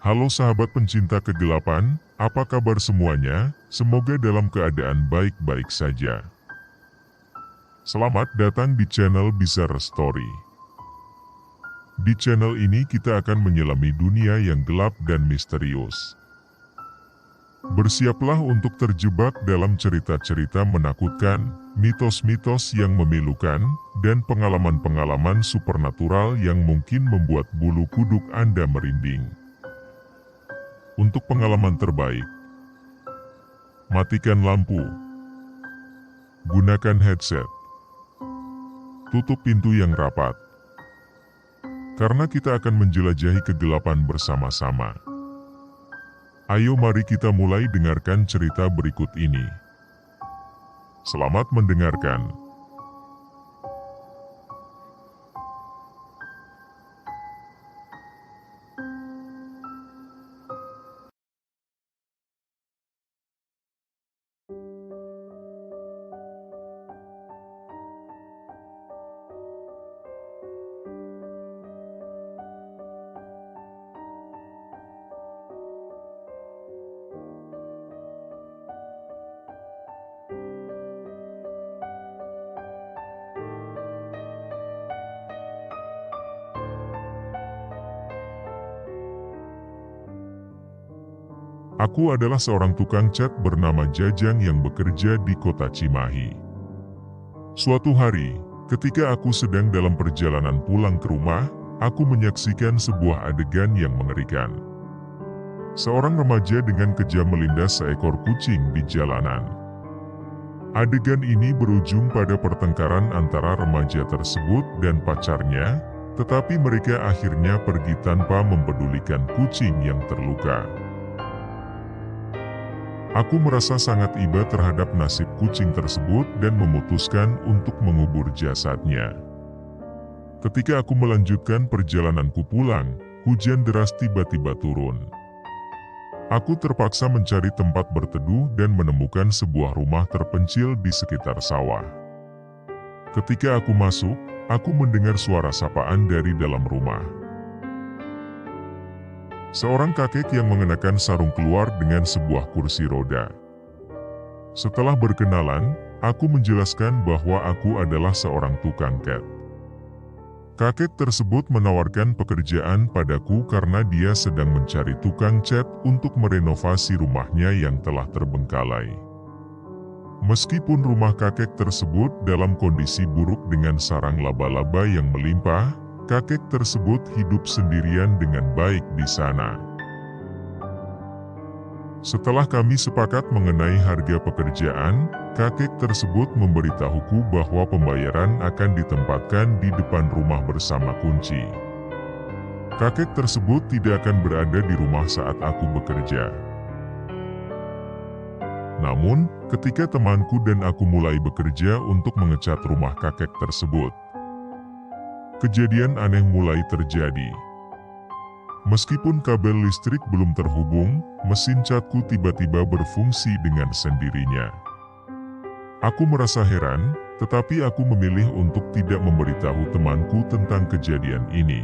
Halo sahabat pencinta kegelapan, apa kabar semuanya? Semoga dalam keadaan baik-baik saja. Selamat datang di channel Bizarre Story. Di channel ini kita akan menyelami dunia yang gelap dan misterius. Bersiaplah untuk terjebak dalam cerita-cerita menakutkan, mitos-mitos yang memilukan, dan pengalaman-pengalaman supernatural yang mungkin membuat bulu kuduk Anda merinding. Untuk pengalaman terbaik, matikan lampu, gunakan headset, tutup pintu yang rapat, karena kita akan menjelajahi kegelapan bersama-sama. Ayo mari kita mulai dengarkan cerita berikut ini. Selamat mendengarkan. Aku adalah seorang tukang cat bernama Jajang yang bekerja di kota Cimahi. Suatu hari, ketika aku sedang dalam perjalanan pulang ke rumah, aku menyaksikan sebuah adegan yang mengerikan. Seorang remaja dengan kejam melindas seekor kucing di jalanan. Adegan ini berujung pada pertengkaran antara remaja tersebut dan pacarnya, tetapi mereka akhirnya pergi tanpa mempedulikan kucing yang terluka. Aku merasa sangat iba terhadap nasib kucing tersebut dan memutuskan untuk mengubur jasadnya. Ketika aku melanjutkan perjalananku pulang, hujan deras tiba-tiba turun. Aku terpaksa mencari tempat berteduh dan menemukan sebuah rumah terpencil di sekitar sawah. Ketika aku masuk, aku mendengar suara sapaan dari dalam rumah. Seorang kakek yang mengenakan sarung keluar dengan sebuah kursi roda. Setelah berkenalan, aku menjelaskan bahwa aku adalah seorang tukang cat. Kakek tersebut menawarkan pekerjaan padaku karena dia sedang mencari tukang cat untuk merenovasi rumahnya yang telah terbengkalai. Meskipun rumah kakek tersebut dalam kondisi buruk dengan sarang laba-laba yang melimpah, kakek tersebut hidup sendirian dengan baik di sana. Setelah kami sepakat mengenai harga pekerjaan, kakek tersebut memberitahuku bahwa pembayaran akan ditempatkan di depan rumah bersama kunci. Kakek tersebut tidak akan berada di rumah saat aku bekerja. Namun, ketika temanku dan aku mulai bekerja untuk mengecat rumah kakek tersebut, kejadian aneh mulai terjadi. Meskipun kabel listrik belum terhubung, mesin catku tiba-tiba berfungsi dengan sendirinya. Aku merasa heran, tetapi aku memilih untuk tidak memberitahu temanku tentang kejadian ini.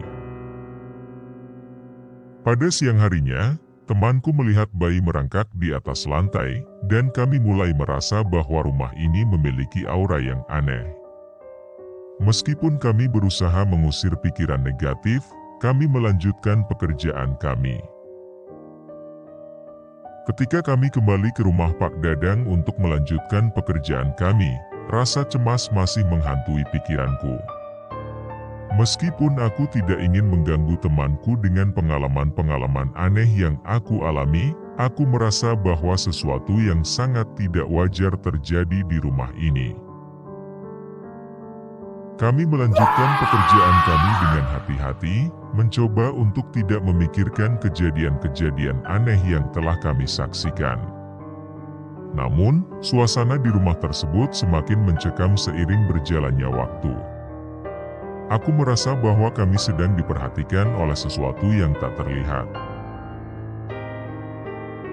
Pada siang harinya, temanku melihat bayi merangkak di atas lantai, dan kami mulai merasa bahwa rumah ini memiliki aura yang aneh. Meskipun kami berusaha mengusir pikiran negatif, kami melanjutkan pekerjaan kami. Ketika kami kembali ke rumah Pak Dadang untuk melanjutkan pekerjaan kami, rasa cemas masih menghantui pikiranku. Meskipun aku tidak ingin mengganggu temanku dengan pengalaman-pengalaman aneh yang aku alami, aku merasa bahwa sesuatu yang sangat tidak wajar terjadi di rumah ini. Kami melanjutkan pekerjaan kami dengan hati-hati, mencoba untuk tidak memikirkan kejadian-kejadian aneh yang telah kami saksikan. Namun, suasana di rumah tersebut semakin mencekam seiring berjalannya waktu. Aku merasa bahwa kami sedang diperhatikan oleh sesuatu yang tak terlihat.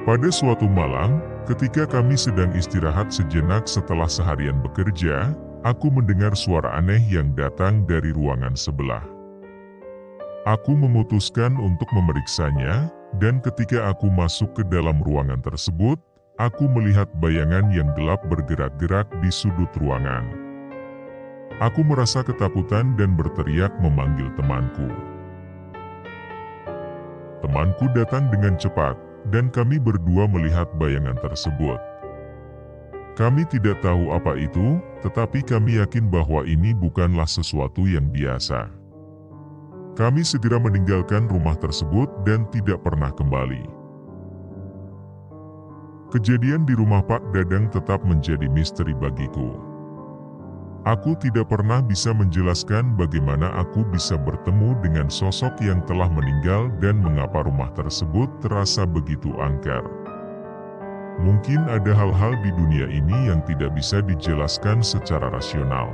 Pada suatu malam, ketika kami sedang istirahat sejenak setelah seharian bekerja, aku mendengar suara aneh yang datang dari ruangan sebelah. Aku memutuskan untuk memeriksanya, dan ketika aku masuk ke dalam ruangan tersebut, aku melihat bayangan yang gelap bergerak-gerak di sudut ruangan. Aku merasa ketakutan dan berteriak memanggil temanku. Temanku datang dengan cepat, dan kami berdua melihat bayangan tersebut. Kami tidak tahu apa itu, tetapi kami yakin bahwa ini bukanlah sesuatu yang biasa. Kami segera meninggalkan rumah tersebut dan tidak pernah kembali. Kejadian di rumah Pak Dadang tetap menjadi misteri bagiku. Aku tidak pernah bisa menjelaskan bagaimana aku bisa bertemu dengan sosok yang telah meninggal dan mengapa rumah tersebut terasa begitu angker. Mungkin ada hal-hal di dunia ini yang tidak bisa dijelaskan secara rasional.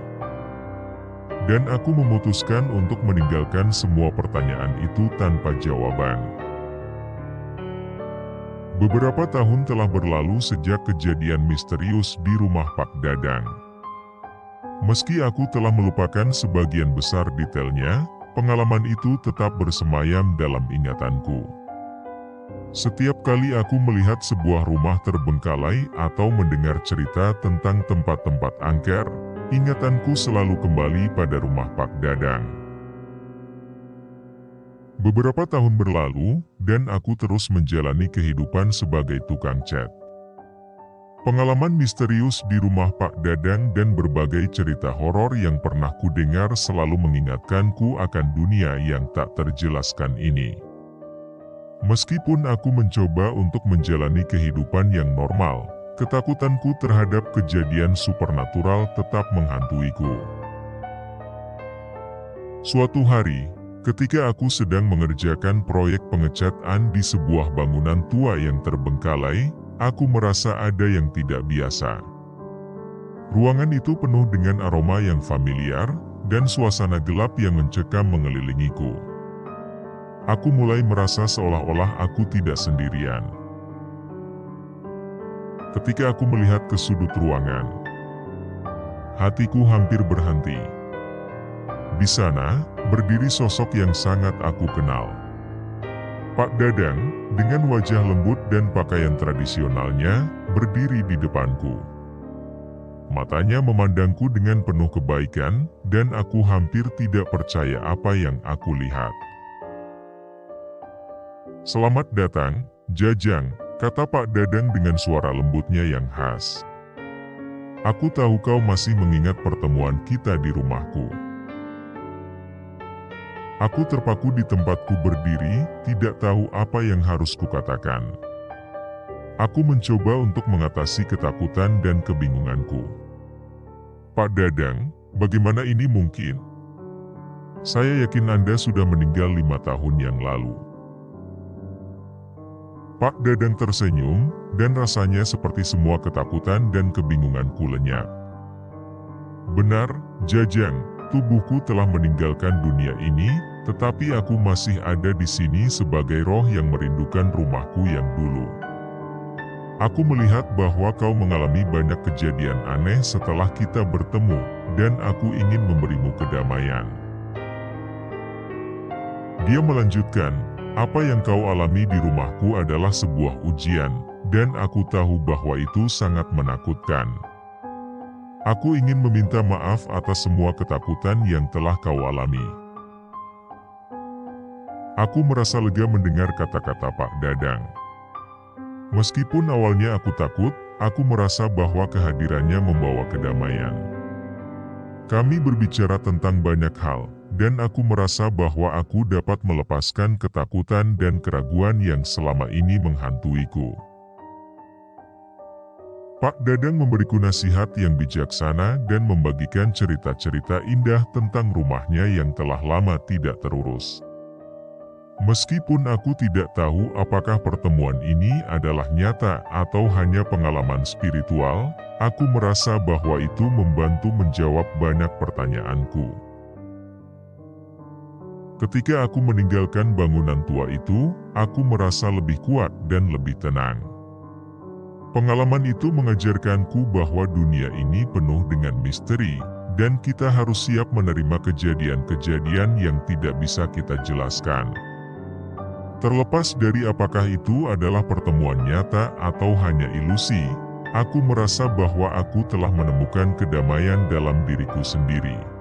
Dan aku memutuskan untuk meninggalkan semua pertanyaan itu tanpa jawaban. Beberapa tahun telah berlalu sejak kejadian misterius di rumah Pak Dadang. Meski aku telah melupakan sebagian besar detailnya, pengalaman itu tetap bersemayam dalam ingatanku. Setiap kali aku melihat sebuah rumah terbengkalai atau mendengar cerita tentang tempat-tempat angker, ingatanku selalu kembali pada rumah Pak Dadang. Beberapa tahun berlalu, dan aku terus menjalani kehidupan sebagai tukang cat. Pengalaman misterius di rumah Pak Dadang dan berbagai cerita horor yang pernah kudengar selalu mengingatkanku akan dunia yang tak terjelaskan ini. Meskipun aku mencoba untuk menjalani kehidupan yang normal, ketakutanku terhadap kejadian supernatural tetap menghantuiku. Suatu hari, ketika aku sedang mengerjakan proyek pengecatan di sebuah bangunan tua yang terbengkalai, aku merasa ada yang tidak biasa. Ruangan itu penuh dengan aroma yang familiar, dan suasana gelap yang mencekam mengelilingiku. Aku mulai merasa seolah-olah aku tidak sendirian. Ketika aku melihat ke sudut ruangan, hatiku hampir berhenti. Di sana, berdiri sosok yang sangat aku kenal. Pak Dadang, dengan wajah lembut dan pakaian tradisionalnya, berdiri di depanku. Matanya memandangku dengan penuh kebaikan, dan aku hampir tidak percaya apa yang aku lihat. "Selamat datang, Jajang," kata Pak Dadang dengan suara lembutnya yang khas. "Aku tahu kau masih mengingat pertemuan kita di rumahku." Aku terpaku di tempatku berdiri, tidak tahu apa yang harus kukatakan. Aku mencoba untuk mengatasi ketakutan dan kebingunganku. "Pak Dadang, bagaimana ini mungkin? Saya yakin Anda sudah meninggal 5 tahun yang lalu." Pak Dadang tersenyum, dan rasanya seperti semua ketakutan dan kebingunganku lenyap. "Benar, Jajang, tubuhku telah meninggalkan dunia ini, tetapi aku masih ada di sini sebagai roh yang merindukan rumahku yang dulu. Aku melihat bahwa kau mengalami banyak kejadian aneh setelah kita bertemu, dan aku ingin memberimu kedamaian." Dia melanjutkan, "Apa yang kau alami di rumahku adalah sebuah ujian, dan aku tahu bahwa itu sangat menakutkan. Aku ingin meminta maaf atas semua ketakutan yang telah kau alami." Aku merasa lega mendengar kata-kata Pak Dadang. Meskipun awalnya aku takut, aku merasa bahwa kehadirannya membawa kedamaian. Kami berbicara tentang banyak hal, dan aku merasa bahwa aku dapat melepaskan ketakutan dan keraguan yang selama ini menghantuiku. Pak Dadang memberiku nasihat yang bijaksana dan membagikan cerita-cerita indah tentang rumahnya yang telah lama tidak terurus. Meskipun aku tidak tahu apakah pertemuan ini adalah nyata atau hanya pengalaman spiritual, aku merasa bahwa itu membantu menjawab banyak pertanyaanku. Ketika aku meninggalkan bangunan tua itu, aku merasa lebih kuat dan lebih tenang. Pengalaman itu mengajarkanku bahwa dunia ini penuh dengan misteri, dan kita harus siap menerima kejadian-kejadian yang tidak bisa kita jelaskan. Terlepas dari apakah itu adalah pertemuan nyata atau hanya ilusi, aku merasa bahwa aku telah menemukan kedamaian dalam diriku sendiri.